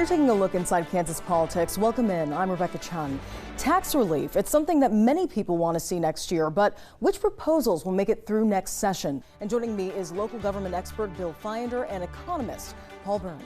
You're taking a look inside Kansas politics. Welcome in. I'm Rebecca Chun. Tax relief. It's something that many people want to see next year, but which proposals will make it through next session? And joining me is local government expert Bill Finder and economist Paul Byrne.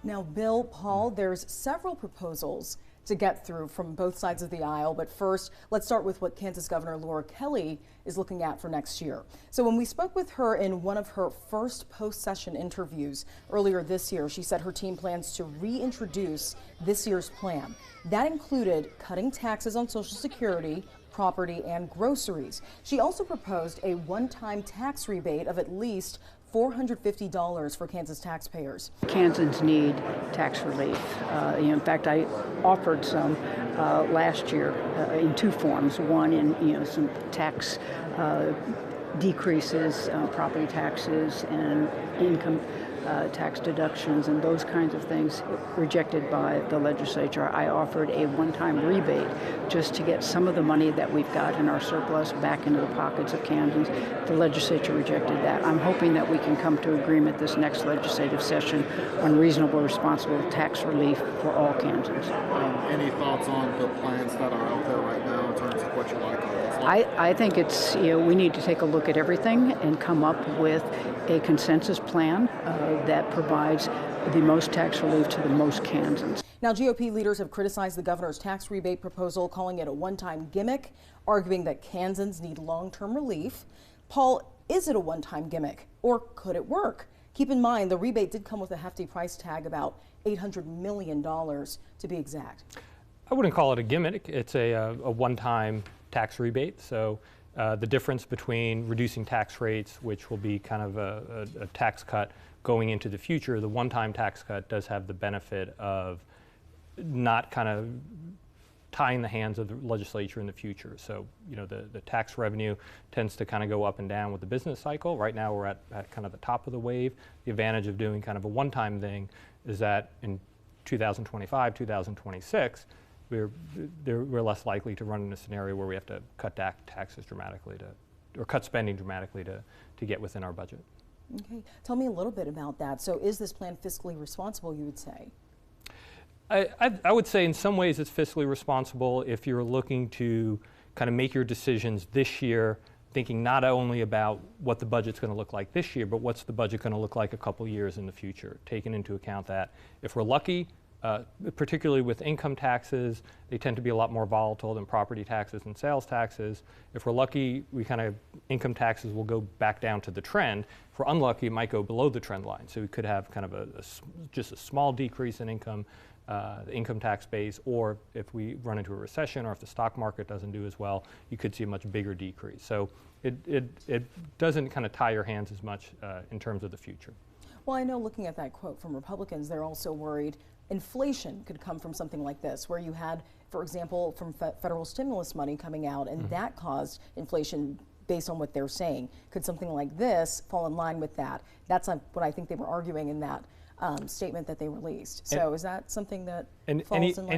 Now, Bill, Paul, there's several proposals to get through from both sides of the aisle. But first, let's start with what Kansas Governor Laura Kelly is looking at for next year. So when we spoke with her in one of her first post-session interviews earlier this year, she said her team plans to reintroduce this year's plan. That included cutting taxes on Social Security, property, and groceries. She also proposed a one-time tax rebate of at least $450 for Kansas taxpayers. Kansans need tax relief. In fact, I offered some last year in two forms. One in some tax decreases, property taxes and income tax deductions and those kinds of things rejected by the legislature. I offered a one-time rebate just to get some of the money that we've got in our surplus back into the pockets of Kansans. The legislature rejected that. I'm hoping that we can come to agreement this next legislative session on reasonable, responsible tax relief for all Kansans. Any thoughts on the plans that are out there right now in terms of what you like on this? I think it's, we need to take a look at everything and come up with a consensus plan that provides the most tax relief to the most Kansans. Now, GOP leaders have criticized the governor's tax rebate proposal, calling it a one-time gimmick, arguing that Kansans need long-term relief. Paul, is it a one-time gimmick, or could it work? Keep in mind, the rebate did come with a hefty price tag, about $800 million to be exact. I wouldn't call it a gimmick. It's a one-time tax rebate. So the difference between reducing tax rates, which will be kind of a tax cut going into the future, the one-time tax cut does have the benefit of not kind of tying the hands of the legislature in the future. So, the tax revenue tends to kind of go up and down with the business cycle. Right now we're at kind of the top of the wave. The advantage of doing kind of a one-time thing is that in 2025, 2026, we're less likely to run in a scenario where we have to cut taxes dramatically or cut spending dramatically to get within our budget. Okay, tell me a little bit about that. So is this plan fiscally responsible, you would say? I would say in some ways it's fiscally responsible if you're looking to kind of make your decisions this year, thinking not only about what the budget's going to look like this year, but what's the budget going to look like a couple years in the future, taking into account that if we're lucky, particularly with income taxes, they tend to be a lot more volatile than property taxes and sales taxes. If we're lucky, income taxes will go back down to the trend. If we're unlucky, it might go below the trend line. So we could have kind of just a small decrease in income, the income tax base, or if we run into a recession or if the stock market doesn't do as well, you could see a much bigger decrease. So it doesn't kind of tie your hands as much in terms of the future. Well, I know looking at that quote from Republicans, they're also worried inflation could come from something like this, where you had, for example, from federal stimulus money coming out, and that caused inflation based on what they're saying. Could something like this fall in line with that? That's what I think they were arguing in that statement that they released. So is that something that falls in line?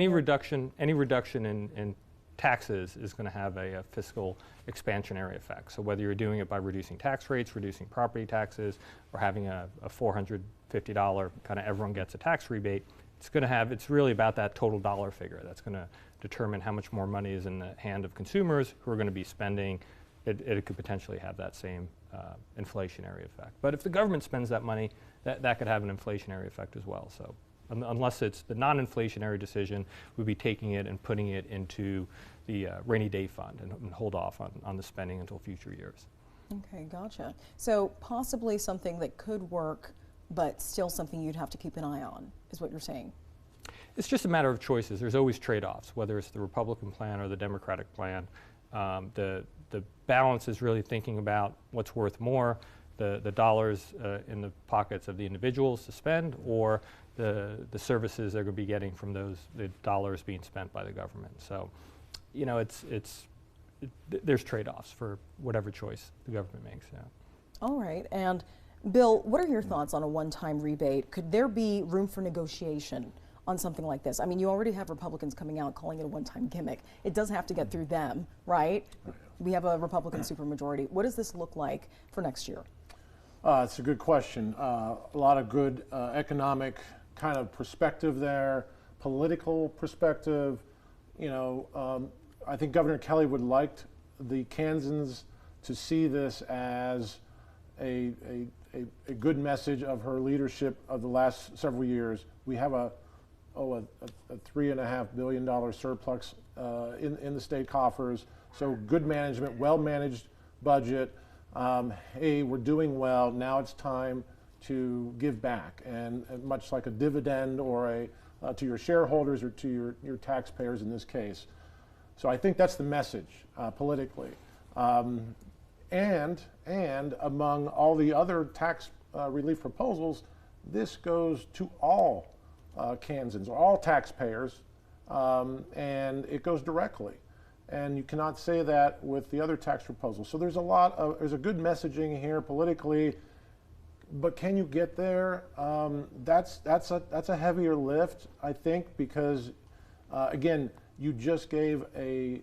Any reduction in taxes is going to have a fiscal expansionary effect. So whether you're doing it by reducing tax rates, reducing property taxes, or having a $450 kind of everyone gets a tax rebate, it's really about that total dollar figure. That's going to determine how much more money is in the hand of consumers who are going to be spending. It could potentially have that same inflationary effect. But if the government spends that money, that could have an inflationary effect as well. So unless it's the non-inflationary decision, we'd be taking it and putting it into the rainy day fund and hold off on the spending until future years. Okay, gotcha. So possibly something that could work, but still something you'd have to keep an eye on, is what you're saying. It's just a matter of choices. There's always trade-offs, whether it's the Republican plan or the Democratic plan. The balance is really thinking about what's worth more, the dollars in the pockets of the individuals to spend, or the services they're going to be getting from the dollars being spent by the government. So, there's trade-offs for whatever choice the government makes. Yeah. All right, and Bill, what are your thoughts on a one-time rebate? Could there be room for negotiation on something like this? I mean, you already have Republicans coming out calling it a one-time gimmick. It does have to get through them, right? We have a Republican supermajority. What does this look like for next year? It's a good question. A lot of good economic kind of perspective there, political perspective. You know, I think Governor Kelly would like the Kansans to see this as a good message of her leadership of the last several years. We have a $3.5 billion surplus in the state coffers. So good management, well-managed budget. Hey, we're doing well. Now it's time to give back, and much like a dividend or to your shareholders or to your taxpayers in this case. So I think that's the message politically. And among all the other tax relief proposals, this goes to all Kansans or all taxpayers, and it goes directly. And you cannot say that with the other tax proposals. So there's a good messaging here politically, but can you get there? That's a heavier lift, I think, because again, you just gave a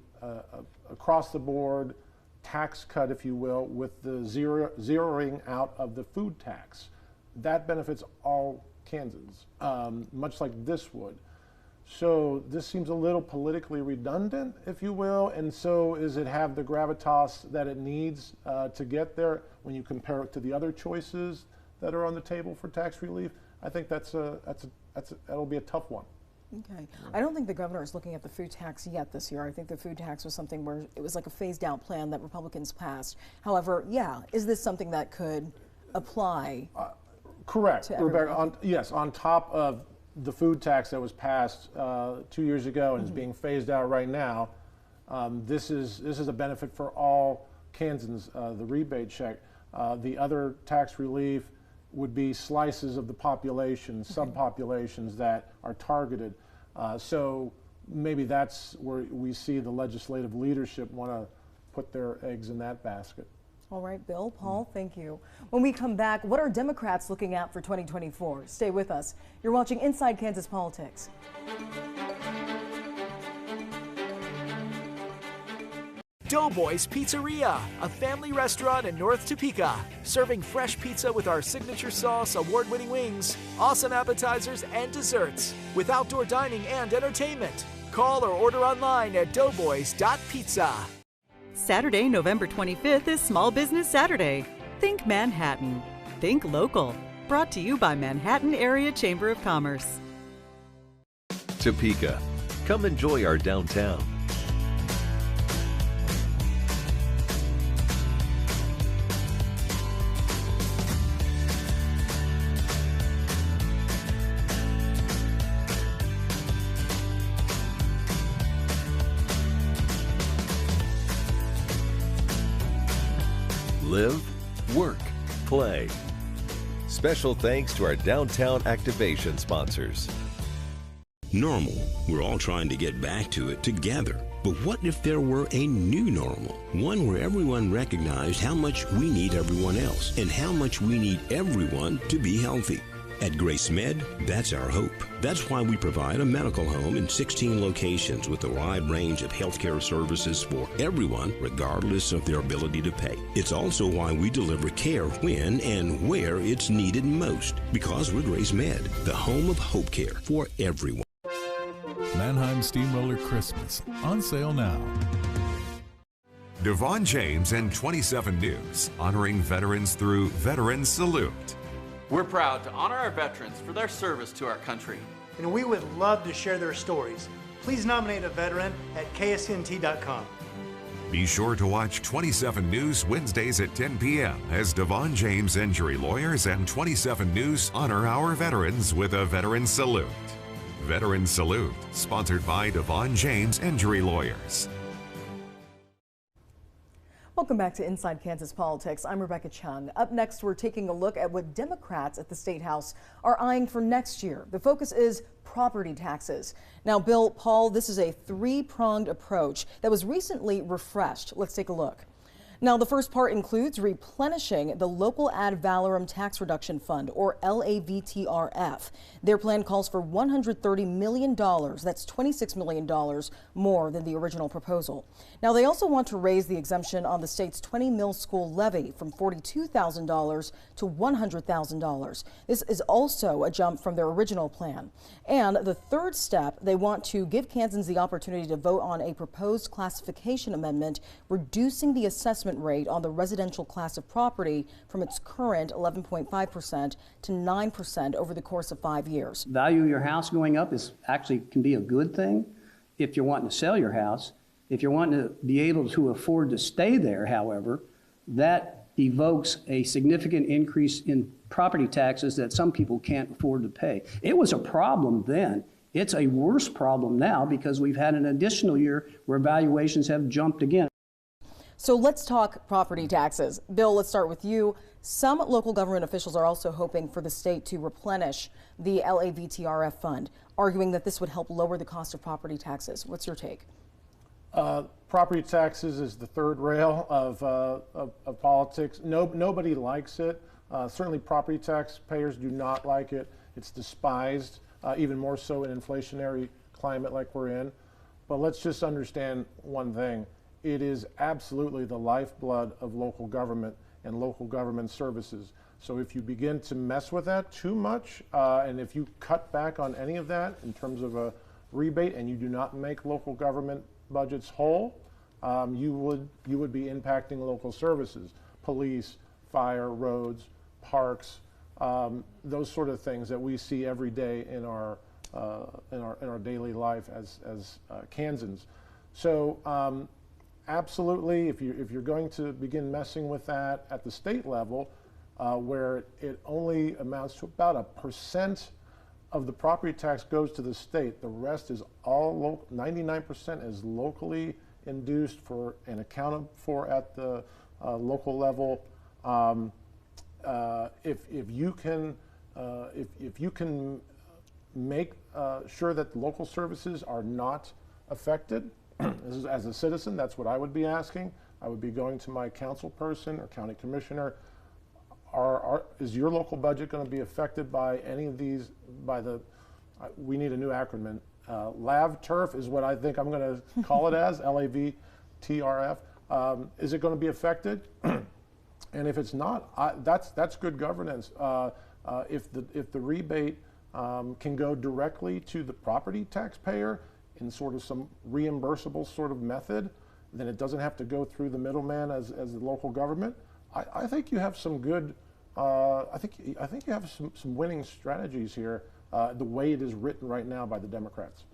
across the board tax cut, if you will, with the zeroing out of the food tax. That benefits all Kansans, much like this would. So this seems a little politically redundant, if you will, and so does it have the gravitas that it needs to get there when you compare it to the other choices that are on the table for tax relief? I think that'll be a tough one. Okay. I don't think the governor is looking at the food tax yet this year. I think the food tax was something where it was like a phased out plan that Republicans passed. However, yeah, is this something that could apply? Correct, to Rebecca. Yes, on top of the food tax that was passed 2 years ago and is being phased out right now, this is a benefit for all Kansans. The rebate check, the other tax relief would be slices of the population, subpopulations that are targeted. So maybe that's where we see the legislative leadership want to put their eggs in that basket. All right, Bill, Paul, thank you. When we come back, what are Democrats looking at for 2024? Stay with us. You're watching Inside Kansas Politics. Doughboys Pizzeria, a family restaurant in North Topeka, serving fresh pizza with our signature sauce, award-winning wings, awesome appetizers, and desserts, with outdoor dining and entertainment. Call or order online at doughboys.pizza. Saturday, November 25th is Small Business Saturday. Think Manhattan. Think local. Brought to you by Manhattan Area Chamber of Commerce. Topeka. Come enjoy our downtown. Live, work, play. Special thanks to our downtown activation sponsors. Normal. We're all trying to get back to it together. But what if there were a new normal? One where everyone recognized how much we need everyone else and how much we need everyone to be healthy. At Grace Med, that's our hope. That's why we provide a medical home in 16 locations with a wide range of healthcare services for everyone, regardless of their ability to pay. It's also why we deliver care when and where it's needed most. Because we're Grace Med, the home of hope care for everyone. Mannheim Steamroller Christmas, on sale now. Devon James and 27 News, honoring veterans through Veterans Salute. We're proud to honor our veterans for their service to our country. And we would love to share their stories. Please nominate a veteran at KSNT.com. Be sure to watch 27 News Wednesdays at 10 p.m. as Devon James Injury Lawyers and 27 News honor our veterans with a Veteran Salute. Veteran Salute, sponsored by Devon James Injury Lawyers. Welcome back to Inside Kansas Politics. I'm Rebecca Chung. Up next, we're taking a look at what Democrats at the State House are eyeing for next year. The focus is property taxes. Now, Bill, Paul, this is a three-pronged approach that was recently refreshed. Let's take a look. Now, the first part includes replenishing the Local Ad Valorem Tax Reduction Fund, or LAVTRF. Their plan calls for $130 million. That's $26 million more than the original proposal. Now, they also want to raise the exemption on the state's 20 mil school levy from $42,000 to $100,000. This is also a jump from their original plan. And the third step, they want to give Kansans the opportunity to vote on a proposed classification amendment, reducing the assessment rate on the residential class of property from its current 11.5% to 9% over the course of 5 years. Value of your house going up is actually can be a good thing if you're wanting to sell your house. If you're wanting to be able to afford to stay there, however, that evokes a significant increase in property taxes that some people can't afford to pay. It was a problem then. It's a worse problem now because we've had an additional year where valuations have jumped again. So let's talk property taxes. Bill, let's start with you. Some local government officials are also hoping for the state to replenish the LAVTRF fund, arguing that this would help lower the cost of property taxes. What's your take? Property taxes is the third rail of politics. Nobody likes it. Certainly property taxpayers do not like it. It's despised, even more so in an inflationary climate like we're in. But let's just understand one thing. It is absolutely the lifeblood of local government and local government services. So if you begin to mess with that too much, and if you cut back on any of that in terms of a rebate and you do not make local government budgets whole, you would be impacting local services, police, fire, roads, parks, those sort of things that we see every day in our daily life as Kansans. So absolutely, if you're going to begin messing with that at the state level, where it only amounts to about 1% of the property tax goes to the state, the rest is all local. 99% is locally induced for and accounted for at the local level. If you can make sure that the local services are not affected, as a citizen, that's what I would be asking. I would be going to my council person or county commissioner. Is your local budget going to be affected by any of these? We need a new acronym. LAVTRF is what I think I'm going to call it as, LAVTRF. Is it going to be affected? And if it's not, that's good governance. If the rebate can go directly to the property taxpayer in sort of some reimbursable sort of method, then it doesn't have to go through the middleman as the local government. I think you have some good. I think you have some winning strategies here. The way it is written right now by the Democrats.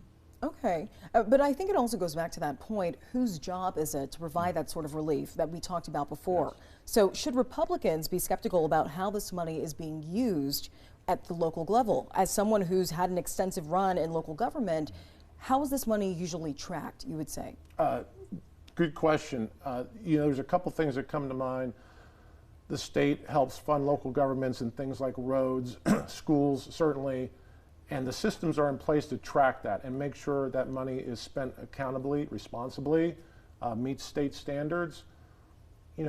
Okay, but I think it also goes back to that point, whose job is it to provide that sort of relief that we talked about before? Yes. So should Republicans be skeptical about how this money is being used at the local level? As someone who's had an extensive run in local government, how is this money usually tracked, you would say? Good question. There's a couple things that come to mind. The state helps fund local governments in things like roads, schools, certainly. And the systems are in place to track that and make sure that money is spent accountably, responsibly, meets state standards. The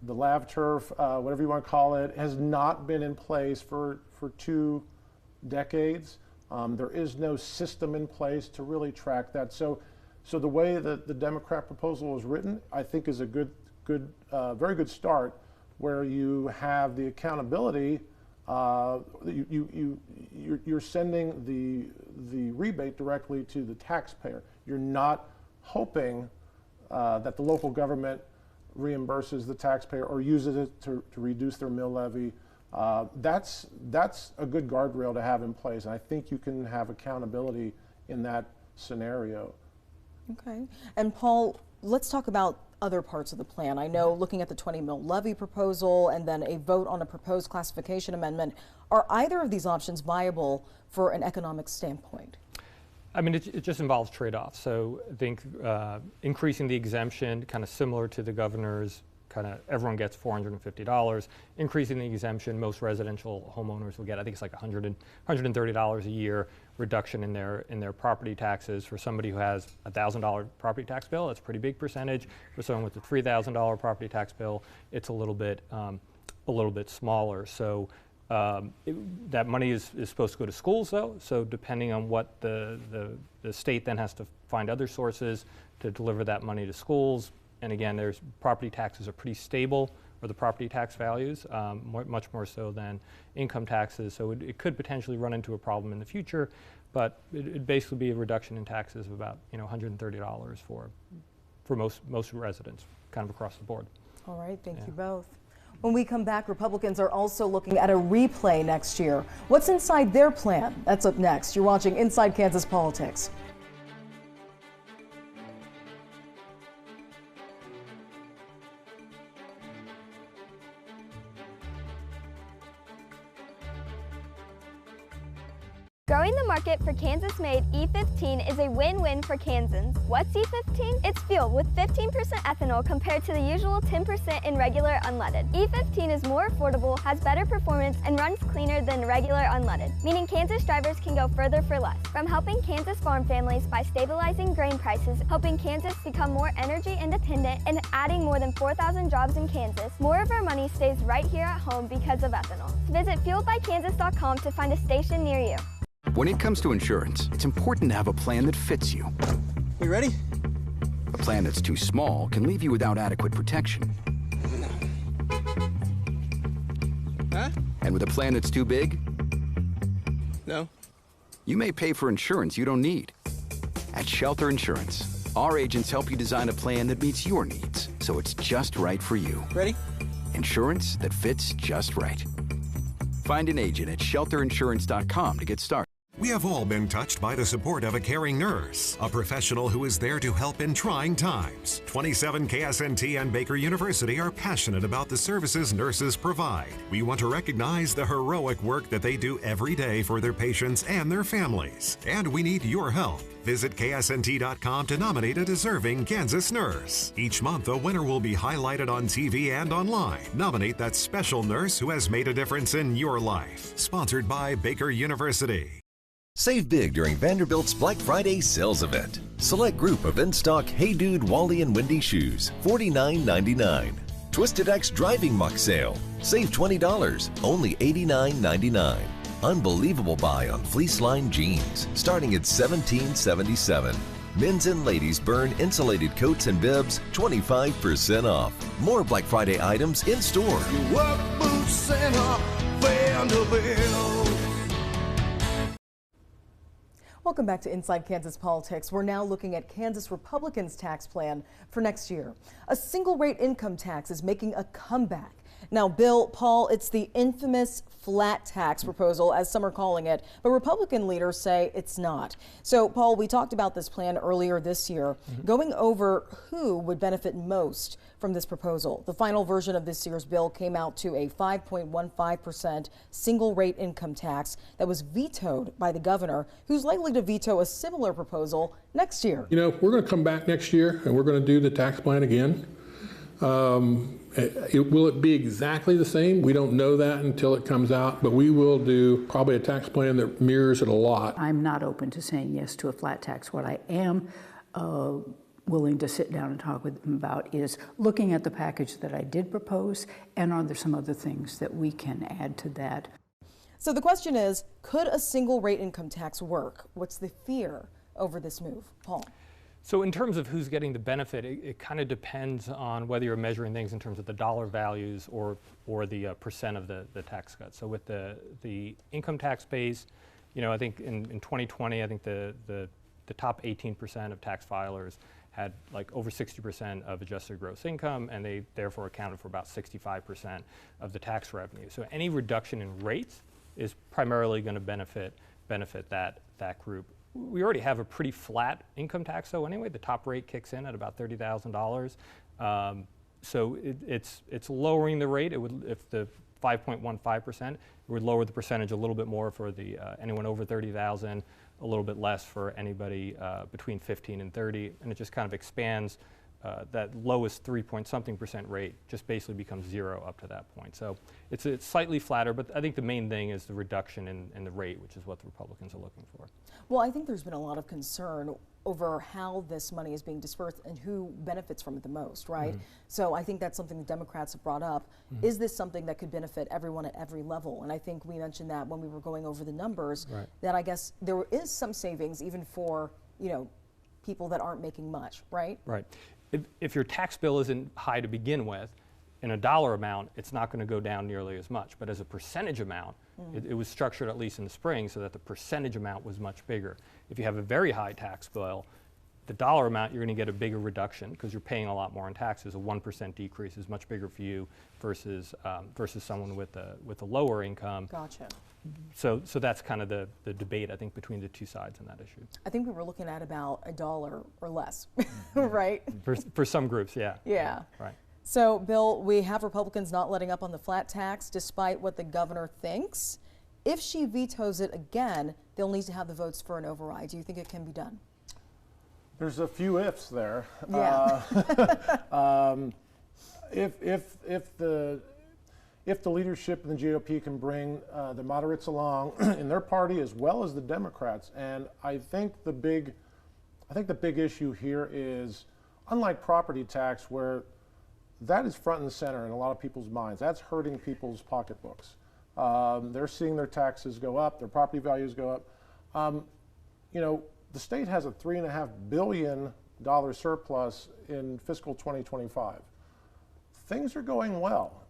LAVTRF, whatever you want to call it, has not been in place for 2 decades. There is no system in place to really track that. So the way that the Democrat proposal is written, I think, is a very good start, where you have the accountability. You're sending the rebate directly to the taxpayer. You're not hoping that the local government reimburses the taxpayer or uses it to reduce their mill levy. That's a good guardrail to have in place, and I think you can have accountability in that scenario. Okay, and Paul, let's talk about other parts of the plan. I know, looking at the 20 mil levy proposal and then a vote on a proposed classification amendment, are either of these options viable for an economic standpoint? I mean, it just involves trade-offs. So I think increasing the exemption, kind of similar to the governor's kind of everyone gets $450. Increasing the exemption, most residential homeowners will get, I think it's like $130 a year reduction in their property taxes. For somebody who has a $1,000 property tax bill, that's a pretty big percentage. For someone with a $3,000 property tax bill, it's a little bit smaller. So that money is supposed to go to schools, though. So depending on what the state then has to find other sources to deliver that money to schools. And again, there's property taxes are pretty stable, or the property tax values, much more so than income taxes. So it could potentially run into a problem in the future, but it'd basically be a reduction in taxes of about $130 for most residents, kind of across the board. All right, thank you both. When we come back, Republicans are also looking at a replay next year. What's inside their plan? That's up next. You're watching Inside Kansas Politics. Growing the market for Kansas-made E15 is a win-win for Kansans. What's E15? It's fuel with 15% ethanol compared to the usual 10% in regular unleaded. E15 is more affordable, has better performance, and runs cleaner than regular unleaded, meaning Kansas drivers can go further for less. From helping Kansas farm families by stabilizing grain prices, helping Kansas become more energy independent, and adding more than 4,000 jobs in Kansas, more of our money stays right here at home because of ethanol. Visit fueledbykansas.com to find a station near you. When it comes to insurance, it's important to have a plan that fits you. You ready? A plan that's too small can leave you without adequate protection. Huh? And with a plan that's too big? No. You may pay for insurance you don't need. At Shelter Insurance, our agents help you design a plan that meets your needs, so it's just right for you. Ready? Insurance that fits just right. Find an agent at shelterinsurance.com to get started. We have all been touched by the support of a caring nurse, a professional who is there to help in trying times. 27 KSNT and Baker University are passionate about the services nurses provide. We want to recognize the heroic work that they do every day for their patients and their families. And we need your help. Visit KSNT.com to nominate a deserving Kansas nurse. Each month, a winner will be highlighted on TV and online. Nominate that special nurse who has made a difference in your life. Sponsored by Baker University. Save big during Vanderbilt's Black Friday sales event. Select group of in-stock Hey Dude, Wally, and Wendy shoes, $49.99. Twisted X driving muck sale. Save $20, only $89.99. Unbelievable buy on fleece line jeans, starting at $17.77. Men's and ladies burn insulated coats and bibs, 25% off. More Black Friday items in store. Work boots center, Vanderbilt. Welcome back to Inside Kansas Politics. We're now looking at Kansas Republicans' tax plan for next year. A single rate income tax is making a comeback. Now, Bill, Paul, it's the infamous flat tax proposal, as some are calling it, but Republican leaders say it's not. So, Paul, we talked about this plan earlier this year, going over who would benefit most from this proposal. The final version of this year's bill came out to a 5.15% single rate income tax that was vetoed by the governor, who's likely to veto a similar proposal next year. You know, we're going to come back next year and we're going to do the tax plan again. Will it be exactly the same? We don't know that until it comes out, but we will do probably a tax plan that mirrors it a lot. I'm not open to saying yes to a flat tax. What I am willing to sit down and talk with them about is looking at the package that I did propose, and are there some other things that we can add to that. So the question is, could a single rate income tax work? What's the fear over this move? Paul? So in terms of who's getting the benefit, it kind of depends on whether you're measuring things in terms of the dollar values or the percent of the tax cut. So with the income tax base, you know, I think in 2020, I think the top 18% of tax filers had like over 60% of adjusted gross income, and they therefore accounted for about 65% of the tax revenue. So any reduction in rates is primarily going to benefit that group. We already have a pretty flat income tax, though. Anyway, the top rate kicks in at about $30,000. So it's lowering the rate. It would, if the 5.15%, it would lower the percentage a little bit more for the anyone over 30,000, a little bit less for anybody between 15 and 30, and it just kind of expands that lowest 3-point-something% rate just basically becomes zero up to that point. So it's slightly flatter, but I think the main thing is the reduction in the rate, which is what the Republicans are looking for. Well, I think there's been a lot of concern over how this money is being dispersed and who benefits from it the most, right? So I think that's something the Democrats have brought up. Is this something that could benefit everyone at every level? And I think we mentioned that when we were going over the numbers, that I guess there is some savings even for, you know, people that aren't making much, right? Right. If your tax bill isn't high to begin with, in a dollar amount, it's not going to go down nearly as much. But as a percentage amount, it was structured at least in the spring so that the percentage amount was much bigger. If you have a very high tax bill, the dollar amount, you're going to get a bigger reduction because you're paying a lot more in taxes. A 1% decrease is much bigger for you versus someone with a lower income. Gotcha. So that's kind of the debate, I think, between the two sides on that issue. I think we were looking at about $1 or less, right? For some groups, yeah. Yeah. Right. So, Bill, we have Republicans not letting up on the flat tax despite what the governor thinks. If she vetoes it again, they'll need to have the votes for an override. Do you think it can be done? There's a few ifs there. Yeah. If the leadership in the GOP can bring the moderates along in their party as well as the Democrats, and I think the big issue here is, unlike property tax, where that is front and center in a lot of people's minds. That's hurting people's pocketbooks. They're seeing their taxes go up, their property values go up. You know, the state has a $3.5 billion surplus in fiscal 2025. Things are going well.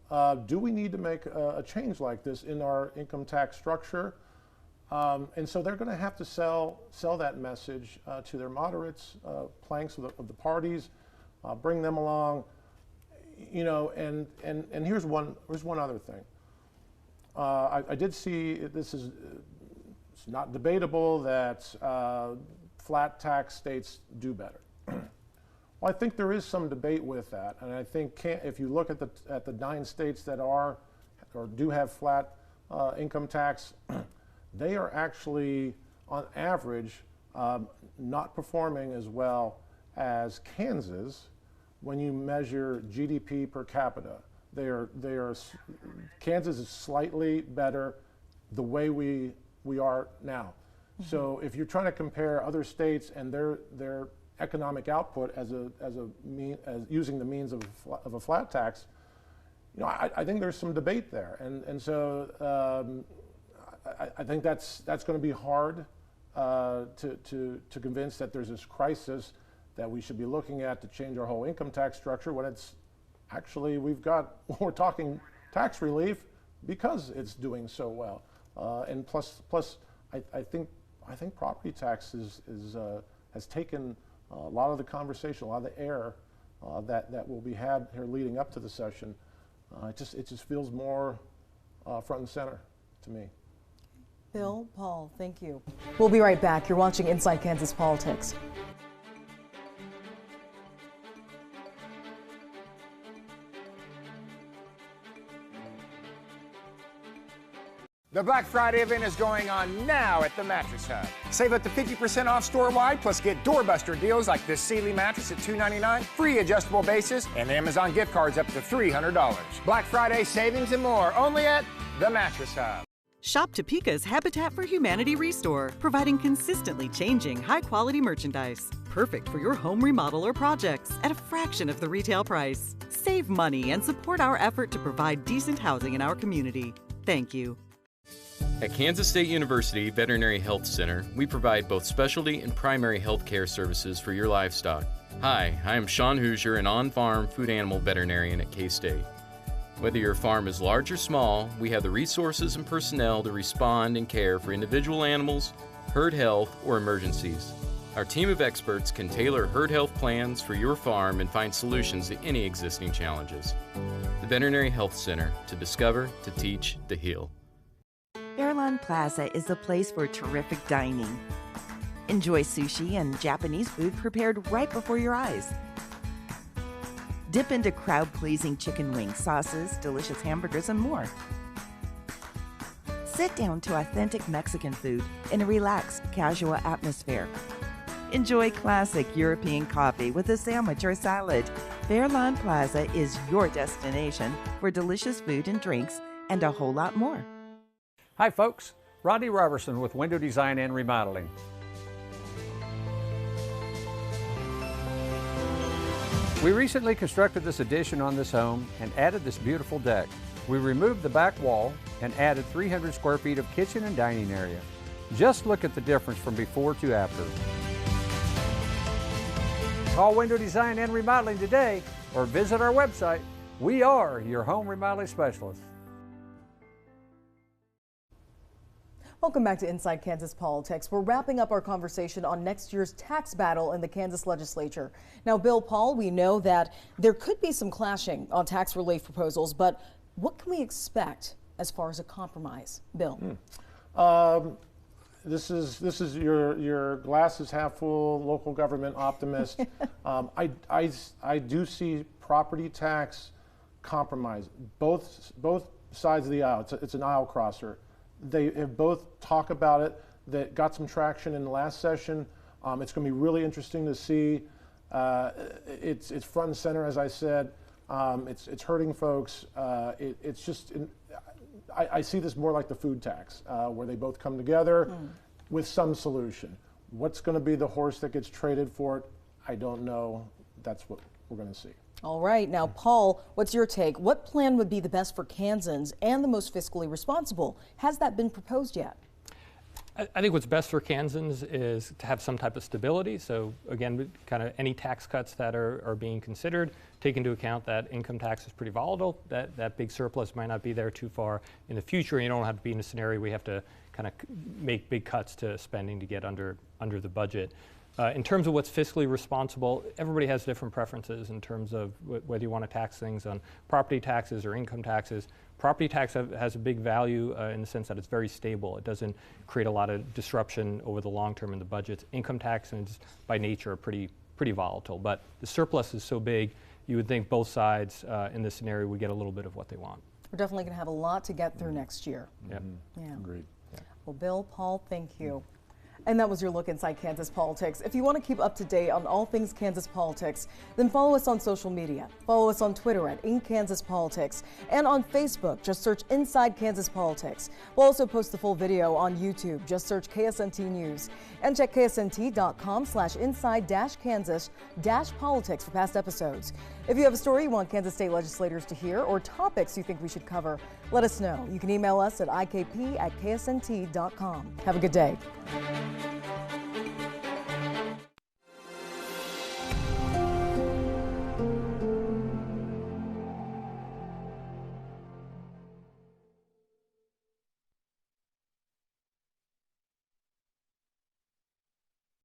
Do we need to make a change like this in our income tax structure? And so they're going to have to sell that message to their moderates, planks of the parties, bring them along. You know, and here's one other thing. I did see this is it's not debatable that flat tax states do better. Well, I think there is some debate with that, and I think if you look at the 9 states that are or do have flat income tax, they are actually on average not performing as well as Kansas. When you measure GDP per capita, Kansas is slightly better the way we are now. So if you're trying to compare other states and their economic output as using the means of a flat tax, you know, I think there's some debate there, and so I think that's going to be hard to convince that there's this crisis that we should be looking at to change our whole income tax structure when it's actually we're talking tax relief because it's doing so well, and plus I think property tax has taken a lot of the conversation, a lot of the air that will be had here leading up to the session. It just feels more front and center to me. Bill, Paul, thank you. We'll be right back. You're watching Inside Kansas Politics. The Black Friday event is going on now at the Mattress Hub. Save up to 50% off store-wide, plus get doorbuster deals like this Sealy mattress at $299, free adjustable bases, and Amazon gift cards up to $300. Black Friday savings and more, only at the Mattress Hub. Shop Topeka's Habitat for Humanity Restore, providing consistently changing, high-quality merchandise. Perfect for your home remodel or projects at a fraction of the retail price. Save money and support our effort to provide decent housing in our community. Thank you. At Kansas State University Veterinary Health Center, we provide both specialty and primary health care services for your livestock. Hi, I am Sean Hoosier, an on-farm food animal veterinarian at K-State. Whether your farm is large or small, we have the resources and personnel to respond and care for individual animals, herd health, or emergencies. Our team of experts can tailor herd health plans for your farm and find solutions to any existing challenges. The Veterinary Health Center, to discover, to teach, to heal. Fairlawn Plaza is the place for terrific dining. Enjoy sushi and Japanese food prepared right before your eyes. Dip into crowd-pleasing chicken wings, sauces, delicious hamburgers, and more. Sit down to authentic Mexican food in a relaxed, casual atmosphere. Enjoy classic European coffee with a sandwich or salad. Fairlawn Plaza is your destination for delicious food and drinks and a whole lot more. Hi folks, Rodney Robertson with Window Design and Remodeling. We recently constructed this addition on this home and added this beautiful deck. We removed the back wall and added 300 square feet of kitchen and dining area. Just look at the difference from before to after. Call Window Design and Remodeling today or visit our website. We are your home remodeling specialists. Welcome back to Inside Kansas Politics. We're wrapping up our conversation on next year's tax battle in the Kansas legislature. Now, Bill, Paul, we know that there could be some clashing on tax relief proposals, but what can we expect as far as a compromise? Bill? This is your glass is half full, local government optimist. I do see property tax compromise. Both sides of the aisle. It's an aisle crosser. They have both talked about it. That got some traction in the last session. It's going to be really interesting to see. It's front and center, as I said. It's hurting folks. It's just. I see this more like the food tax, where they both come together with some solution. What's going to be the horse that gets traded for it? I don't know. That's what we're going to see. All right. Now, Paul, what's your take? What plan would be the best for Kansans and the most fiscally responsible? Has that been proposed yet? I think what's best for Kansans is to have some type of stability. So again, kind of any tax cuts that are being considered, take into account that income tax is pretty volatile, that big surplus might not be there too far in the future. You don't have to be in a scenario where you have to kind of make big cuts to spending to get under the budget. In terms of what's fiscally responsible, everybody has different preferences in terms of whether you want to tax things on property taxes or income taxes. Property tax has a big value in the sense that it's very stable. It doesn't create a lot of disruption over the long term in the budgets. Income taxes by nature are pretty volatile, but the surplus is so big, you would think both sides in this scenario would get a little bit of what they want. We're definitely going to have a lot to get through next year. Yep. Yeah. Agreed. Yeah. Well, Bill, Paul, thank you. And that was your look inside Kansas politics. If you want to keep up to date on all things Kansas politics, then follow us on social media. Follow us on Twitter at @InKansasPolitics and on Facebook. Just search Inside Kansas Politics. We'll also post the full video on YouTube. Just search KSNT News and check ksnt.com/inside-kansas-politics for past episodes. If you have a story you want Kansas State legislators to hear or topics you think we should cover, let us know. You can email us at ikp@ksnt.com. Have a good day.